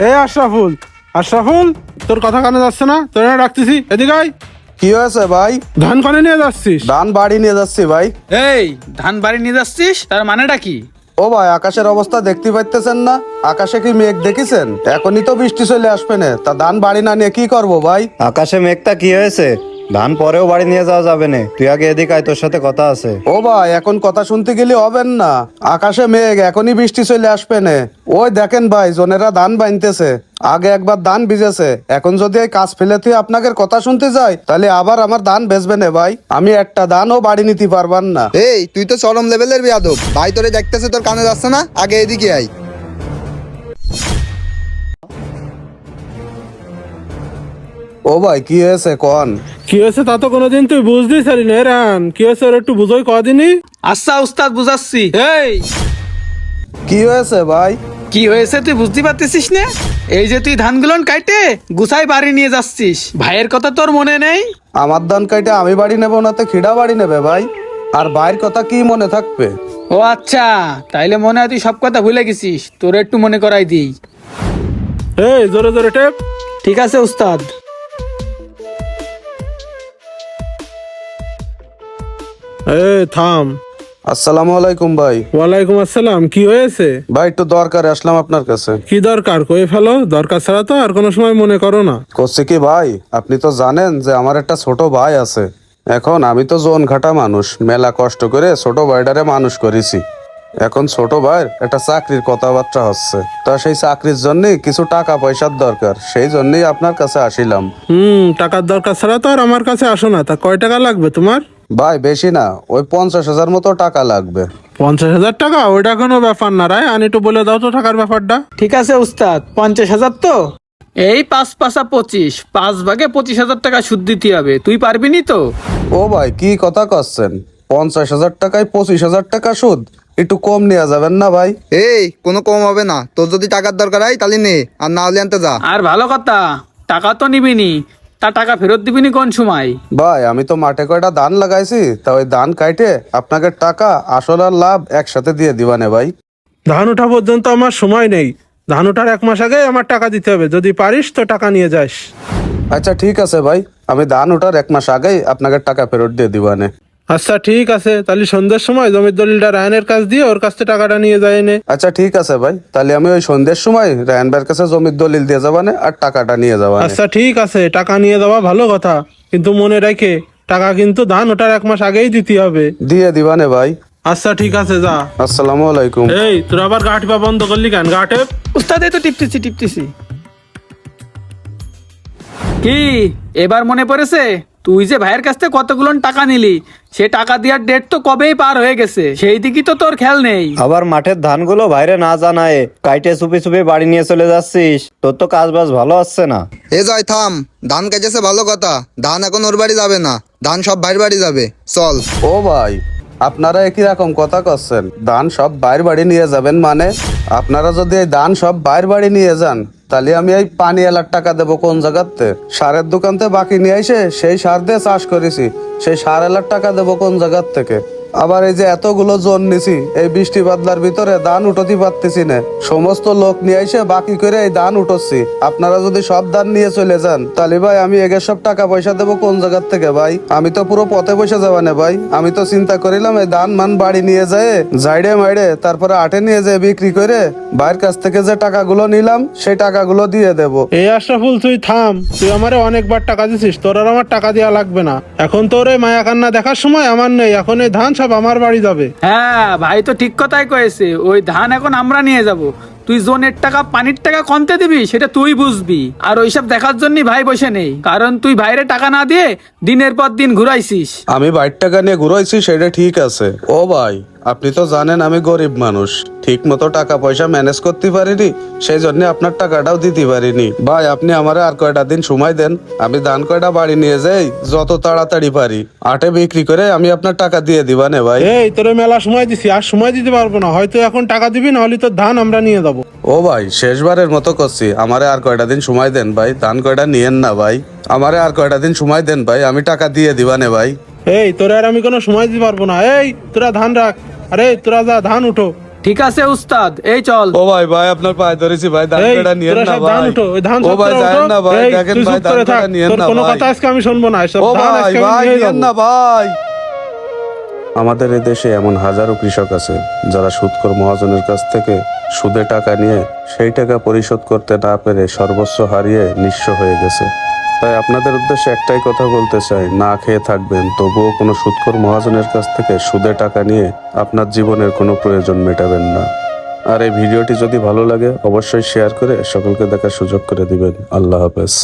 আশরাফুল, আশরাফুল, তোর কথা কানে যাচ্ছে না? তোর ডাকতেছি, এদিকে আয়। কি হয়েছে ভাই? ধান কানে নিয়ে যাচ্ছিস? ধান বাড়ি নিয়ে যাচ্ছি ভাই। এই ধান বাড়ি নিয়ে যাচ্ছিস, তার মানেটা কি? ও ভাই, আকাশের অবস্থা দেখতে পাইতেছেন না? আকাশে কি মেঘ দেখেছেন? এখনই তো বৃষ্টি চলে আসবে না, তা ধান বাড়ি না নিয়ে কি করব ভাই? আকাশে মেঘটা কি হয়েছে? ধান পরেও বাড়ি নিয়ে যাওয়া যাবে না, তুই আগে এদিকে আয়, তোর সাথে কথা আছে। ও ভাই, এখন কথা শুনতে গেলে হবেন না। আকাশে মেঘ, এখনই বৃষ্টি চলে আসবে না। ওই দেখেন ভাই, জনেরা ধান বাইনতেছে। আগে একবার ধান ভিজেছে, এখন যদি এই কাজ ফেলে তুই আপনাকে কথা শুনতে যাই, তাহলে আবার আমার ধান বেচবে না ভাই। আমি একটা ধানও বাড়ি নিতে পারবান না। এই তুই তো চরম লেভেলের বেয়াদব ভাই, তোরে দেখতেছে, তোর কানে যাচ্ছে না? আগে এদিকে আই। ও ভাই, কি হয়েছে কন? কি হয়েছে তা তো কোনোদিন তুই বুঝতেই পারি না। রান, কি হয়েছে ওর একটু বুঝোই কদিনই। আচ্ছা উস্তাদ, বুঝাচ্ছি। এই কি হয়েছে ভাই? কি হয়েছে তুই বুঝতে পারতেছিস না? এই যে তুই ধানগুলো কাটে গুছাই বাড়ি নিয়ে যাচ্ছিস, ভাইয়ের কথা তোর মনে নেই? আমার ধান কাইটে আমি বাড়ি নেবো না তো খিড়া বাড়ি নেবে ভাই? আর ভাইয়ের কথা কি মনে থাকবে? ও আচ্ছা, তাইলে মনে হয় তুই সব কথা ভুলে গেছিস, তোর একটু মনে করাই দিই। এই জোরে জোরে টেপ। ঠিক আছে উস্তাদ। থাম। আসসালামু আলাইকুম ভাই। ওয়ালাইকুম আসসালাম। কি হয়েছে ভাই, একটু দরকারে আসলাম আপনার কাছে। কি দরকার? কয়ে ফেলো, দরকার ছাড়া তো আর কোনো সময় মনে করো না। করছি কি ভাই, আপনি তো জানেন যে আমার একটা ছোট ভাই আছে। এখন আমি তো জোন ঘাটা মানুষ, মেলা কষ্ট করে ছোট ভাইটারে মানুষ করেছি। এখন ছোট ভাইয়ের একটা চাকরির কথাবার্তা হচ্ছে, তা সেই চাকরির জন্য কিছু টাকা পয়সার দরকার, সেই জন্যই আপনার কাছে আসিলাম। টাকার দরকার ছাড়া তো আর আমার কাছে আসো না। তা কয় টাকা লাগবে তোমার? ভাই বেশি না, ওই 50,000 মতো টাকা লাগবে। 50,000 টাকা? ওইটা কোনো ব্যাপার না রায়, আনি একটু বলে দাও তো টাকার ব্যাপারটা। ঠিক আছে উস্তাদ, 50,000 তো? এই 5 পাঁচা 25, 5 ভাগে 25,000 টাকা সুদ দিতে হবে, তুই পারবি নি তো? ও ভাই, কি কথা করছেন? 50,000 টাকায় 25,000 টাকা সুদ? একটু কম নেওয়া যাবেন না ভাই? এই কোনো কম হবে না, তোর যদি টাকার দরকার হয় তাহলে নে, আর না হলে আনতে যা। আর ভালো কথা, টাকা তো নিবিনি, তা টাকা ফেরত দিবিনি কোন সময়? ভাই, আমি তো মাঠে কয়টা ধান লাগাইছি, তা ওই ধান কাইটে আপনাকে টাকা আসল আর লাভ একসাথে দিয়ে দিবানে ভাই। ধান ওঠা পর্যন্ত আমার সময় নেই। ধান ওঠার 1 মাস আগে আমার টাকা দিতে হবে। যদি পারিস তো টাকা নিয়ে যাস। আচ্ছা ঠিক আছে ভাই, আমি ধান ওঠার 1 মাস আগেই আপনাকে টাকা ফেরত দিয়ে দিবানে। আচ্ছা ঠিক আছে, তাহলে সন্ধ্যের সময় জমির দলিলটা রায়নের কাছ দিয়ে ওর কাছ থেকে টাকাটা নিয়ে যায় নে। আচ্ছা ঠিক আছে ভাই, তাহলে আমি ওই সন্ধ্যের সময় রায়ন ভাইয়ের কাছে জমির দলিল দিয়ে যাবানে আর টাকাটা নিয়ে যাবানে। আচ্ছা ঠিক আছে, টাকা নিয়ে যাওয়া ভালো কথা, কিন্তু মনে রেখে টাকা কিন্তু ধান ওঠার 1 মাস আগেই দিতে হবে। দিয়ে দিবানে ভাই। আচ্ছা ঠিক আছে, যা। আসসালামু আলাইকুম। এই তোর আবার গা টিপা বন্ধ করলি কেন? গা টেপ। উস্তাদ এই তো টিপতেছি। কি এবার মনে পড়েছে? তুই যে ভাইয়ের কাছ থেকে কতগুলো টাকা নিলি, সে টাকা দেওয়ার ডেট তো কবেই পার হয়ে গেছে, সেই দিকই তো তোর খেয়াল নেই। আবার মাঠের ধানগুলো বাইরে না জানায় কাইটে চুপি চুপি বাড়ি নিয়ে চলে যাচ্ছিস, তোর তো কাজ বাজ ভালো আসছে না। এ জয় থাম, ধান কেটেছে ভালো কথা, ধান এখন ওর বাড়ি যাবে না, ধান সব ভাইয়ের বাড়ি যাবে, চল। ও ভাই, আপনারা একই রকম কথা করছেন। ধান সব বাইরের বাড়ি নিয়ে যাবেন মানে? আপনারা যদি এই ধান সব বাইরের বাড়ি নিয়ে যান, তাহলে আমি এই পানি এলার টাকা দেবো কোন জায়গাতে? সারের দোকানতে বাকি নিয়ে এসে সেই সার দিয়ে চাষ করেছি, সেই সার এলার টাকা দেবো কোন জায়গার থেকে? আবার এই যে এতগুলো জন নিছি, এই বৃষ্টি বাদলার ভিতরে ধান উঠতে পারতেছি না, সমস্ত লোক নিয়ে এসে বাকি করে এই ধান উঠছি। আপনারা যদি সব ধান নিয়ে চলে যান, তাহলে ভাই আমি এগের সব টাকা পয়সা দেবো কোন জায়গার থেকে ভাই? আমি তো পুরো পথে বসে যাবা না ভাই। আমি তো চিন্তা করিলাম এই ধান মান বাড়ি নিয়ে যায় যাইড়ে মাইড়ে তারপরে আটে নিয়ে যায় বিক্রি করে ভাইয়ের কাছ থেকে যে টাকাগুলো নিলাম সেই টাকাগুলো দিয়ে দেবো। এই আশরাফুল, তুই থাম। তুই আমারে অনেকবার টাকা দিছিস, তোর আর আমার টাকা দেওয়া লাগবে না। এখন তোর এই মায়া কান্না দেখার সময় আমার নেই। এখন এই ধান সব আমার বাড়ি যাবে। হ্যাঁ ভাই তো ঠিক কথাই কয়েছে, ওই ধান এখন আমরা নিয়ে যাব। তুই জোনের টাকা পানির টাকা কমতে দিবি সেটা তুই বুঝবি, আর ওইসব দেখার জন্যই ভাই বসে নেই, কারণ তুই ভাইরে টাকা না দিয়ে দিনের পর দিন ঘুরাইছিস। আমি বাইর টাকা নিয়ে ঘুরাইছি সেটা ঠিক আছে। ও ভাই, আপনি তো জানেন আমি গরিব মানুষ, ঠিক মতো টাকা পয়সা ম্যানেজ করতে পারিনি, সেই জন্য আপনার টাকাটাও দিতে পারিনি। ভাই আপনি আমারে আর কয়টা দিন সময় দেন, আমি ধান কয়টা বাড়ি নিয়ে যাই যত তাড়াতাড়ি পারি, আটে বিক্রি করে আমি আপনার টাকা দিয়ে দিবানে ভাই। এই তোরে মেলা সময় দিছি, আর সময় দিতে পারবো না। হয়তো এখন টাকা দিবি, না হলে তোর ধান আমরা নিয়ে যাবো। ও ভাই, শেষবারের মতো করছি, আমারে আর কয়টা দিন সময় দেন ভাই, ধান কয়টা নিয়েন না ভাই, আমারে আর কয়টা দিন সময় দেন ভাই, আমি টাকা দিয়ে দিবানে ভাই। এই তোরা আর আমি কোনো সময় দিতে পারবো না। এই তোরা ধান রাখ, আরে তোরা যা ধান উঠো। ঠিক আছে উস্তাদ, এই চল। ও ভাই ভাই আপনার পায়ে ধরেছি ভাই, ধান এই, কাটা নিয়েন তোরা না সব ধান ভাই। উঠো, ওই ধান ও সব ভাই তোরা যায়েন উঠো। না ভাই, এই, দেখেন তুই ভাই চুপ ধান করে থাক, কাটা নিয়েন তোর না কোনো ভাই। কথা আজকে আমি শুনবো না, সব ও ধান ভাই আজকে আমি ভাই নিয়ে নিয়েন যাবো। না ভাই। আমাদের এই দেশে এমন হাজারো কৃষক আছে যারা সুদখোর মহাজনের কাছ থেকে সুদে টাকা নিয়ে সেই টাকা পরিশোধ করতে না পেরে সর্বস্ব হারিয়ে নিঃস্ব হয়ে গেছে। তাই আপনাদের উদ্দেশ্যে একটাই কথা বলতে চাই, না খেয়ে থাকবেন তবুও কোনো সুদখোর মহাজনের কাছ থেকে সুদে টাকা নিয়ে আপনার জীবনের কোনো প্রয়োজন মেটাবেন না। আর এই ভিডিওটি যদি ভালো লাগে অবশ্যই শেয়ার করে সকলকে দেখার সুযোগ করে দিবেন। আল্লাহ হাফেজ।